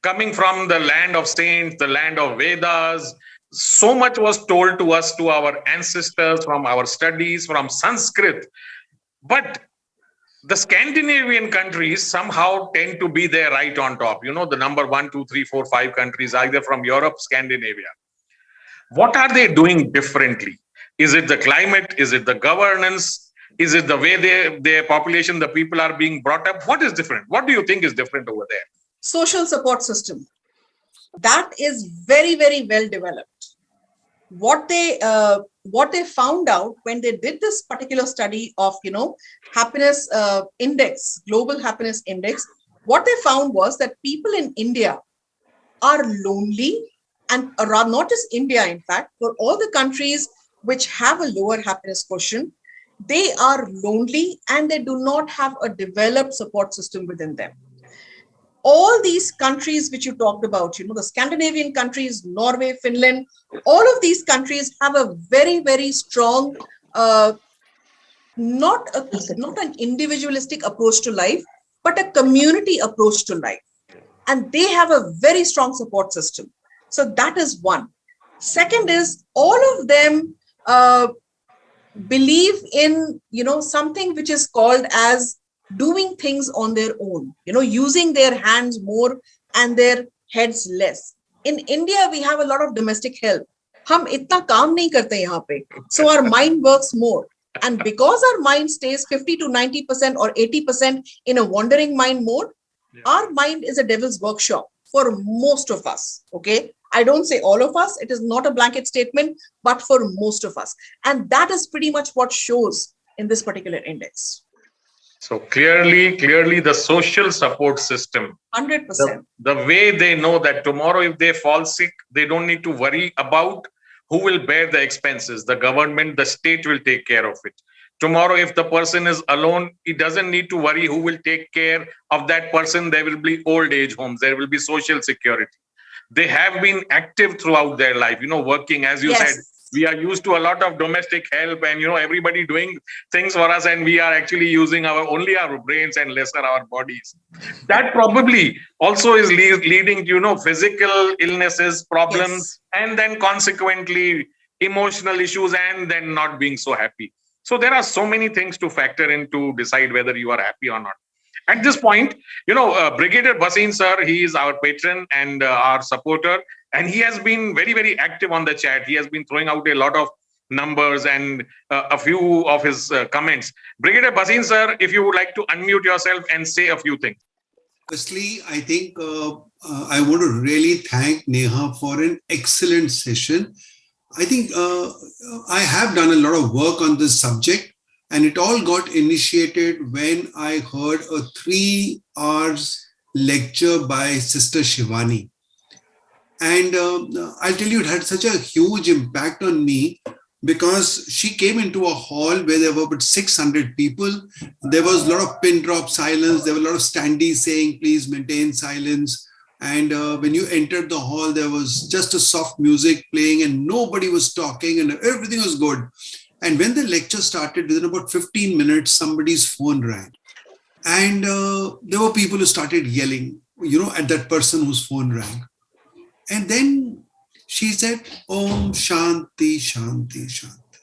coming from the land of saints, the land of Vedas. So much was told to us, to our ancestors, from our studies, from Sanskrit. But the Scandinavian countries somehow tend to be there right on top. The number one, two, three, four, five countries, either from Europe, Scandinavia. What are they doing differently? Is it the climate? Is it the governance? Is it the way their population, the people are being brought up? What is different? What do you think is different over there? Social support system. That is very, very well developed. What they found out when they did this particular study of happiness index, global happiness index, what they found was that people in India are lonely, and around, not just India, in fact, for all the countries which have a lower happiness quotient, they are lonely and they do not have a developed support system within them. All these countries which you talked about, the Scandinavian countries, Norway, Finland, all of these countries have a very, very strong, not an individualistic approach to life, but a community approach to life. And they have a very strong support system. So that is one. Second is all of them believe in, something which is called as doing things on their own, using their hands more and their heads less. In India, we have a lot of domestic help. Hum itna kaam nahi karte yahan pe. So our mind works more. And because our mind stays 50 to 90% or 80% in a wandering mind mode, our mind is a devil's workshop for most of us. Okay. I don't say all of us. It is not a blanket statement, but for most of us. And that is pretty much what shows in this particular index. So clearly the social support system, 100%. the way they know that tomorrow if they fall sick, they don't need to worry about who will bear the expenses. The government, the state will take care of it. Tomorrow, if the person is alone, he doesn't need to worry who will take care of that person. There will be old age homes. There will be social security. They have been active throughout their life, working, as you said. We are used to a lot of domestic help and, everybody doing things for us, and we are actually using only our brains and lesser our bodies. That probably also is leading to, physical illnesses, problems, and then consequently emotional issues, and then not being so happy. So there are so many things to factor in to decide whether you are happy or not. At this point, Brigadier Bhasin sir, he is our patron and our supporter, and he has been very, very active on the chat. He has been throwing out a lot of numbers and a few of his comments. Brigadier Bhasin sir, if you would like to unmute yourself and say a few things. Firstly, I think I want to really thank Neha for an excellent session. I think I have done a lot of work on this subject, and it all got initiated when I heard a 3 hours lecture by Sister Shivani. And I'll tell you, it had such a huge impact on me because she came into a hall where there were about 600 people. There was a lot of pin drop silence. There were a lot of standees saying, please maintain silence. And when you entered the hall, there was just a soft music playing and nobody was talking and everything was good. And when the lecture started, within about 15 minutes, somebody's phone rang. And there were people who started yelling, at that person whose phone rang. And then she said, Om Shanti, Shanti, Shanti.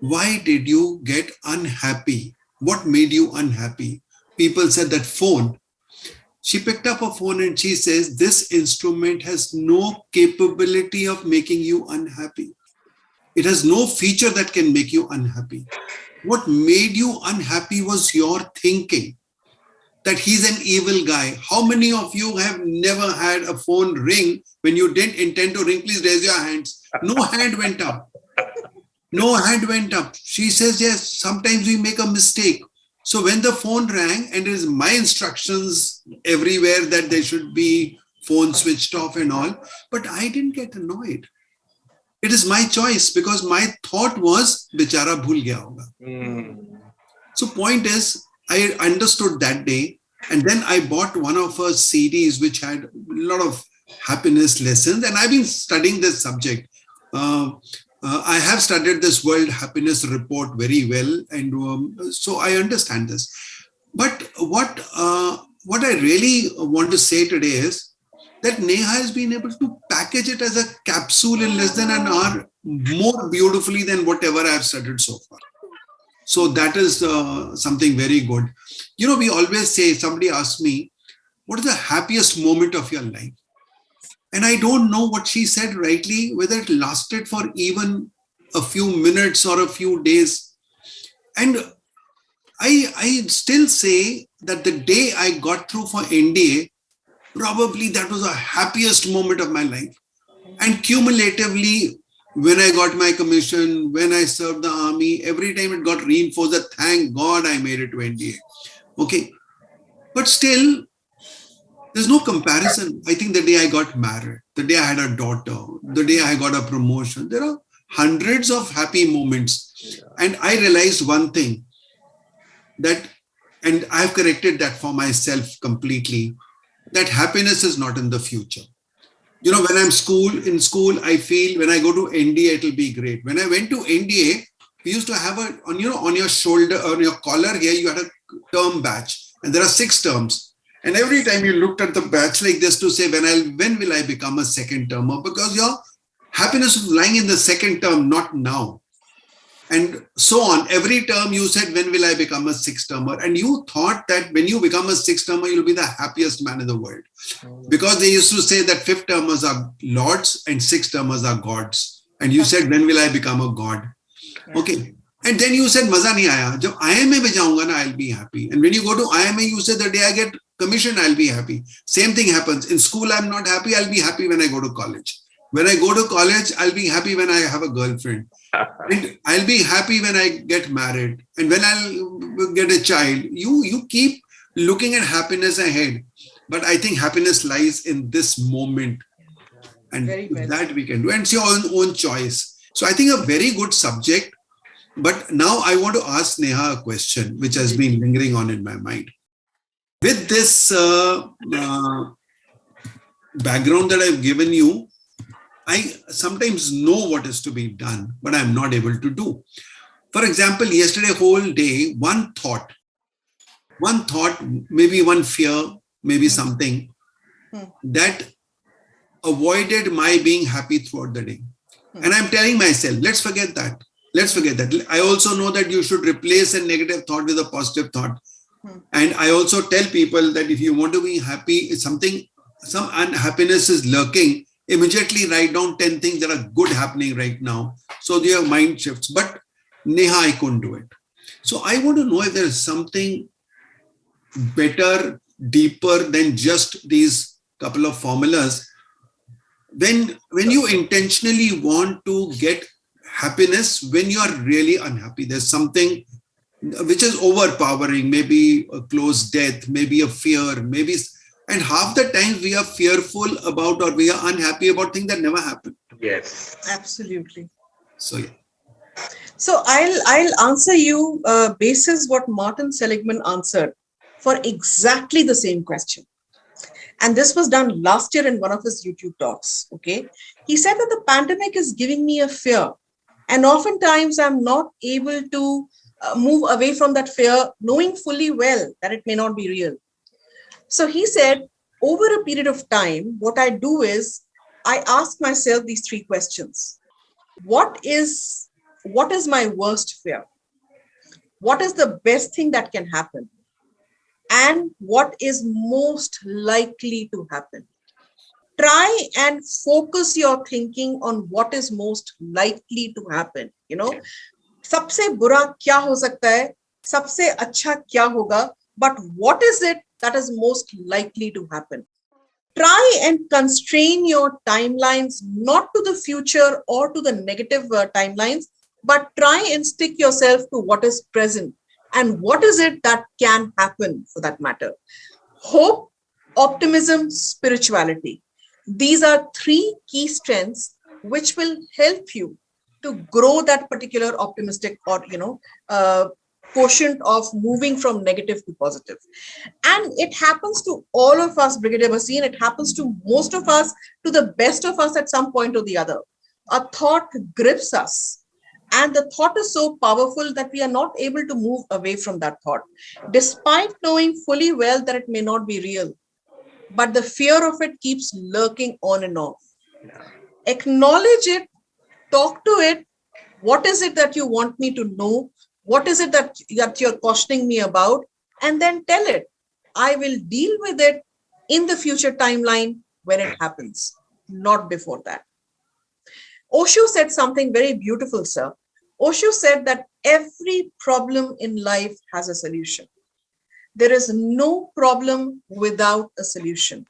Why did you get unhappy? What made you unhappy? People said that phone. She picked up a phone and she says, this instrument has no capability of making you unhappy. It has no feature that can make you unhappy. What made you unhappy was your thinking that he's an evil guy. How many of you have never had a phone ring when you didn't intend to ring? Please raise your hands. No hand went up. No hand went up. She says, yes, sometimes we make a mistake. So when the phone rang, and it is my instructions everywhere that there should be phone switched off and all, but I didn't get annoyed. It is my choice because my thought was, Bichara bhul gaya hoga. So point is, I understood that day, and then I bought one of her CDs which had a lot of happiness lessons, and I've been studying this subject. Uh, I have studied this World Happiness Report very well, and so I understand this. But what I really want to say today is that Neha has been able to package it as a capsule in less than an hour more beautifully than whatever I've studied so far. So that is something very good. You know, we always say, somebody asks me, what is the happiest moment of your life? And I don't know what she said rightly, whether it lasted for even a few minutes or a few days. And I still say that the day I got through for NDA, probably that was the happiest moment of my life. And cumulatively, when I got my commission, when I served the army, every time it got reinforced that thank God I made it to NDA. Okay. But still, there's no comparison. I think the day I got married, the day I had a daughter, the day I got a promotion, there are hundreds of happy moments. And I realized one thing that, and I've corrected that for myself completely, that happiness is not in the future. You know, when I'm in school, I feel when I go to NDA, it'll be great. When I went to NDA, we used to have on your shoulder, on your collar here, you had a term badge, and there are 6 terms. And every time you looked at the badge like this to say, when will I become a second termer? Because your happiness was lying in the second term, not now. And so on. Every term you said, when will I become a 6th termer? And you thought that when you become a 6th termer, you'll be the happiest man in the world. Because they used to say that 5th termers are lords and 6th termers are gods. And you said, when will I become a god? Okay. And then you said, maza nahi aaya. Jab IMA mein jaunga na, I'll be happy. And when you go to IMA, you said, the day I get commission, I'll be happy. Same thing happens. In school, I'm not happy. I'll be happy when I go to college. When I go to college, I'll be happy when I have a girlfriend. And I'll be happy when I get married. And when I'll get a child. You keep looking at happiness ahead. But I think happiness lies in this moment. And that we can do. And it's your own choice. So I think a very good subject. But now I want to ask Neha a question, which has been lingering on in my mind. With this background that I've given you, I sometimes know what is to be done, but I'm not able to do. For example, yesterday whole day, one thought, maybe one fear, maybe something that avoided my being happy throughout the day. And I'm telling myself, let's forget that. Let's forget that. I also know that you should replace a negative thought with a positive thought. And I also tell people that if you want to be happy, it's some unhappiness is lurking, immediately write down 10 things that are good happening right now. So your mind shifts. But Neha, I couldn't do it. So I want to know if there is something better, deeper than just these couple of formulas. When you intentionally want to get happiness, when you are really unhappy, there's something which is overpowering, maybe a close death, maybe a fear, maybe, and half the time we are fearful about or we are unhappy about things that never happen. Yes. Absolutely. So yeah. So I'll answer you basis what Martin Seligman answered for exactly the same question. And this was done last year in one of his YouTube talks. Okay. He said that the pandemic is giving me a fear. And oftentimes I'm not able to move away from that fear, knowing fully well that it may not be real. So he said, over a period of time, what I do is I ask myself these 3 questions. What is my worst fear? What is the best thing that can happen? And what is most likely to happen? Try and focus your thinking on what is most likely to happen. You know, सबसे बुरा क्या हो सकता है, सबसे अच्छा क्या होगा, but what is it that is most likely to happen? Try and constrain your timelines not to the future or to the negative timelines, but try and stick yourself to what is present and what is it that can happen for that matter. Hope, optimism, spirituality. These are 3 key strengths which will help you to grow that particular optimistic or quotient of moving from negative to positive. And it happens to all of us, Brigadier Bhasin. It happens to most of us, to the best of us at some point or the other. A thought grips us. And the thought is so powerful that we are not able to move away from that thought, despite knowing fully well that it may not be real. But the fear of it keeps lurking on and off. Acknowledge it, talk to it. What is it that you want me to know? What is it that you're cautioning me about? And then tell it. I will deal with it in the future timeline when it happens, not before that. Osho said something very beautiful, sir. Osho said that every problem in life has a solution. There is no problem without a solution.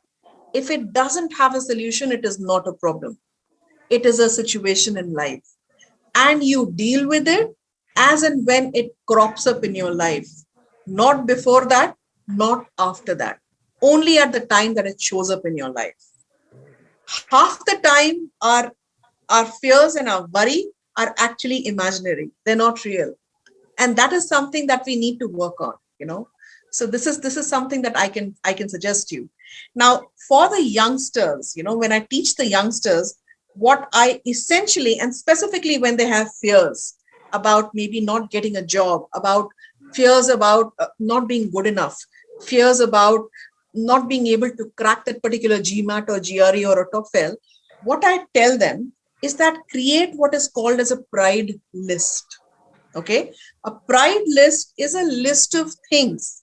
If it doesn't have a solution, it is not a problem. It is a situation in life. And you deal with it as and when it crops up in your life. Not before that, not after that. Only at the time that it shows up in your life. Half the time, our fears and our worry are actually imaginary. They're not real. And that is something that we need to work on, you know. So this is something that I can suggest you. Now, for the youngsters, you know, when I teach the youngsters, what I essentially, and specifically when they have fears about maybe not getting a job, about fears about not being good enough, fears about not being able to crack that particular GMAT or GRE or a TOEFL, what I tell them is that create what is called as a pride list. Okay. A pride list is a list of things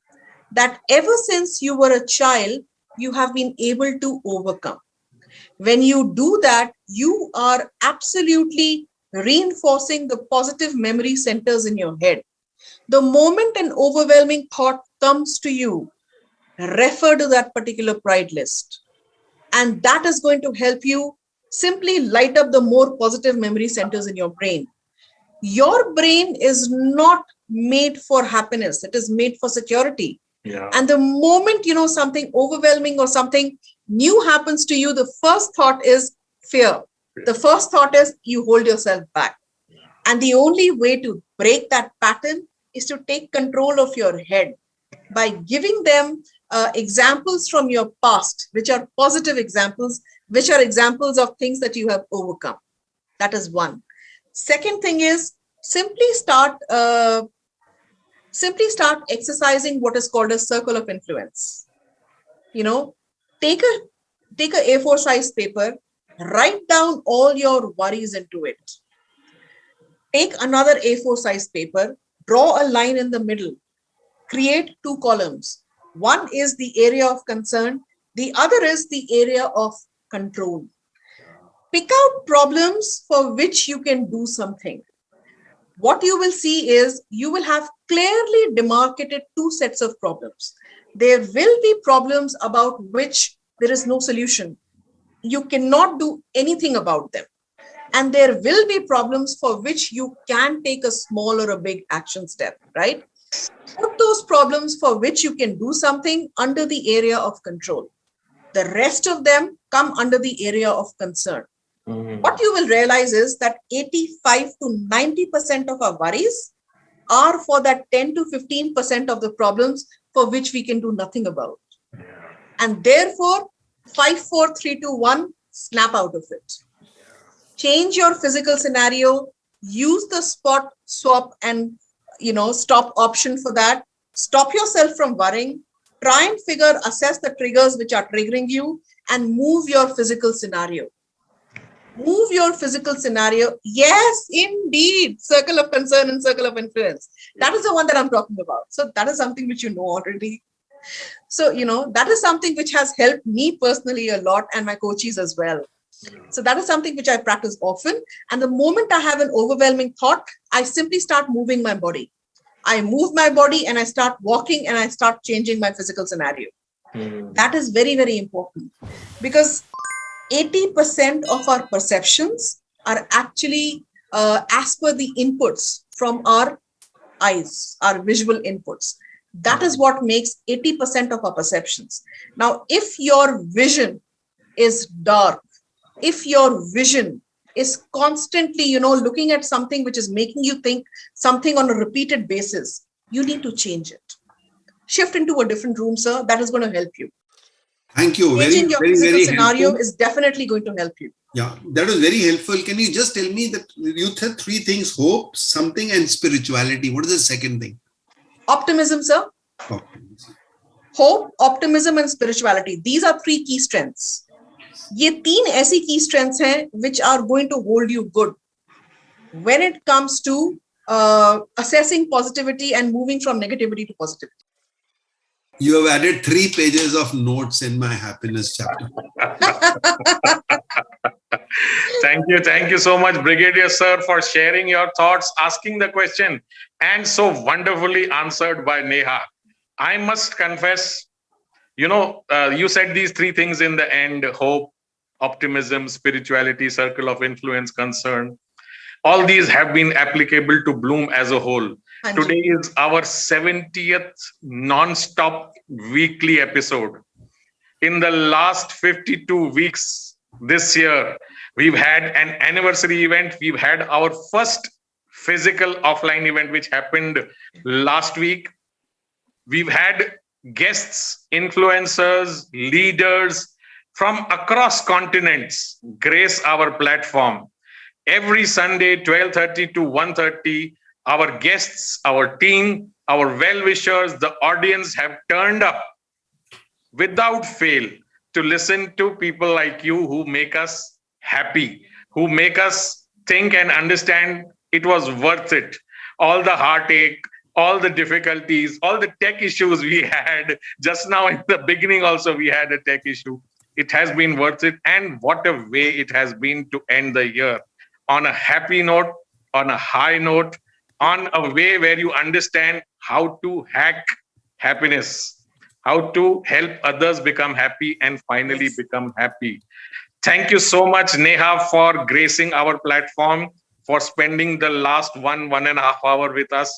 that ever since you were a child, you have been able to overcome. When you do that, you are absolutely reinforcing the positive memory centers in your head. The moment an overwhelming thought comes to you, refer to that particular pride list. And that is going to help you simply light up the more positive memory centers in your brain. Your brain is not made for happiness. It is made for security. Yeah. And the moment, you know, something overwhelming or something new happens to you, the first thought is fear. The first thought is you hold yourself back. And the only way to break that pattern is to take control of your head by giving them examples from your past, which are positive examples, which are examples of things that you have overcome. That is one. Second thing is simply start exercising what is called a circle of influence. You know, take a A4 size paper, write down all your worries into it. Take another A4 size paper, draw a line in the middle, create two columns. One is the area of concern, the other is the area of control. Pick out problems for which you can do something. What you will see is you will have clearly demarcated two sets of problems. There will be problems about which there is no solution. You cannot do anything about them. And there will be problems for which you can take a small or a big action step, right? Put those problems for which you can do something under the area of control. The rest of them come under the area of concern. What you will realize is that 85 to 90% of our worries are for that 10 to 15% of the problems for which we can do nothing about. And therefore, 5, 4, 3, 2, 1, snap out of it. Change your physical scenario, use the spot, swap, and stop option for that. Stop yourself from worrying. Try and assess the triggers which are triggering you and move your physical scenario. Move your physical scenario. Yes, indeed. Circle of concern and circle of influence. That is the one that I'm talking about. So that is something which you know already. So, that is something which has helped me personally a lot and my coaches as well. So that is something which I practice often. And the moment I have an overwhelming thought, I simply start moving my body. I move my body and I start walking and I start changing my physical scenario. That is very, very important because 80% of our perceptions are actually as per the inputs from our eyes, our visual inputs. That is what makes 80% of our perceptions. Now, if your vision is dark, if your vision is constantly, looking at something which is making you think something on a repeated basis, You need to change it. Shift into a different room, sir. That is going to help you. Thank you. Very, Changing your very, physical very scenario helpful. is definitely going to help you. Yeah, that was very helpful. Can you just tell me that you said three things: hope, something, and spirituality. What is the second thing? Optimism, sir. Optimism. Hope, optimism, and spirituality. These are three key strengths. ये तीन ऐसी key strengths हैं which are going to hold you good when it comes to assessing positivity and moving from negativity to positivity. You have added 3 pages of notes in my happiness chapter. Thank you so much, Brigadier Sir, for sharing your thoughts, asking the question, and so wonderfully answered by Neha. I must confess, you said these three things in the end: hope, optimism, spirituality, circle of influence, concern. All these have been applicable to Bloom as a whole. Today is our 70th non-stop weekly episode. In the last 52 weeks this year, we've had an anniversary event. We've had our first physical offline event, which happened last week. We've had guests, influencers, leaders from across continents grace our platform. Every Sunday, 12:30 to 1:30, our guests, our team, our well-wishers, the audience have turned up without fail to listen to people like you who make us happy, who make us think and understand it was worth it. All the heartache, all the difficulties, all the tech issues we had just now in the beginning, also we had a tech issue. It has been worth it. And what a way it has been to end the year on a happy note, on a high note, on a way where you understand how to hack happiness, how to help others become happy and finally become happy. Thank you so much, Neha, for gracing our platform, for spending the last 1.5 hours with us,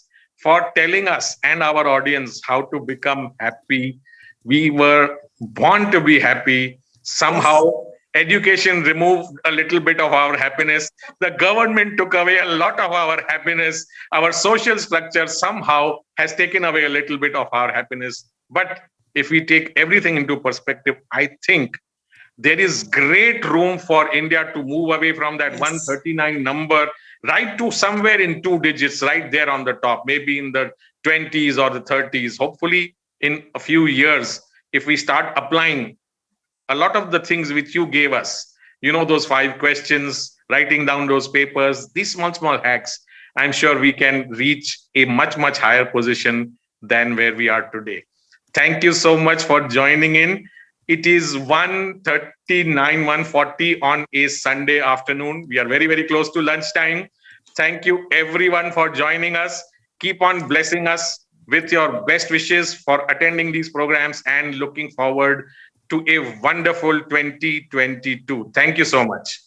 for telling us and our audience how to become happy. We were born to be happy. Somehow, education removed a little bit of our happiness. The government took away a lot of our happiness. Our social structure somehow has taken away a little bit of our happiness. But if we take everything into perspective, I think there is great room for India to move away from that 139 number right to somewhere in 2 digits, right there on the top, maybe in the 20s or the 30s. Hopefully, in a few years, if we start applying a lot of the things which you gave us, those 5 questions, writing down those papers, these small hacks, I'm sure we can reach a much, much higher position than where we are today. Thank you so much for joining in. It is 1:39, 1:40 on a Sunday afternoon. We are very, very close to lunchtime. Thank you everyone for joining us. Keep on blessing us with your best wishes for attending these programs and looking forward to a wonderful 2022. Thank you so much.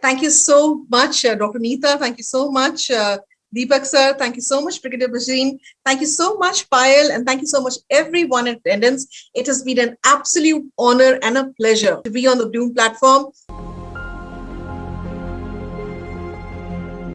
Thank you so much, Dr. Neeta. Thank you so much, Deepak sir. Thank you so much, Brigadier Bajin. Thank you so much, Payal. And thank you so much, everyone in attendance. It has been an absolute honor and a pleasure to be on the Bloom platform.